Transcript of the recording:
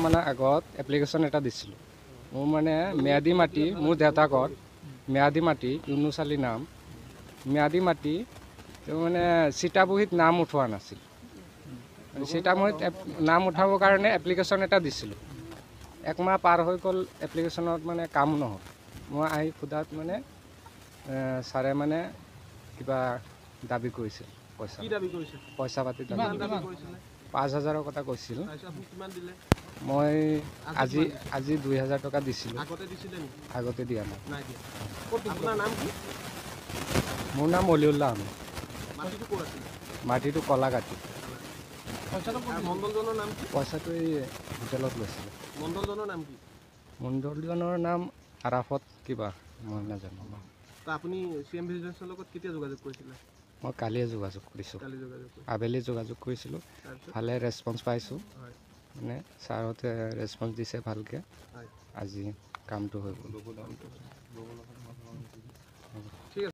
মানে আগত এপ্লিকেশ্যন এটা দিছিলোঁ। মোৰ মানে ম্যাদী মাটি, মোৰ দেউতাকৰ ম্যাদী মাটি, ইউনুছ আলী নাম, ম্যাদী মাটি তেওঁ মানে চিটাবহীত নাম উঠোৱা নাছিল। চিটাবহীত নাম উঠাবৰ কাৰণে এপ্লিকেশ্যন এটা দিছিলোঁ। একমাহ পাৰ হৈ গ'ল, এপ্লিকেশ্যনত মানে কাম নহ'ল। মই আহি সোধাত মানে ছাৰে মানে কিবা দাবী কৰিছিল, পইচা পাতি দাবী 5,000ৰ কথা কৈছিল। মই আজি 2,000 টকা দিছিলোঁ। আগতে দিয়া নাই। মোৰ নাম অলিউল্লাহ আহমেদ। মাটিটো কলাগাটি। পইচাটো এই হোটেলত লৈছিলে। মণ্ডলজনৰ নাম আৰাফত কিবা, মই নাজানো। আপুনি CM ভিজিলেন্সৰ লগত কেতিয়া যোগাযোগ কৰিছিলে? মই কালিয়ে যোগাযোগ কৰিছোঁ, আবেলি যোগাযোগ কৰিছিলোঁ। ভালে ৰেছপন্স পাইছোঁ, মানে ছাৰহঁতে ৰেছপন্স দিছে ভালকৈ। আজি কামটো হৈ গ'ল।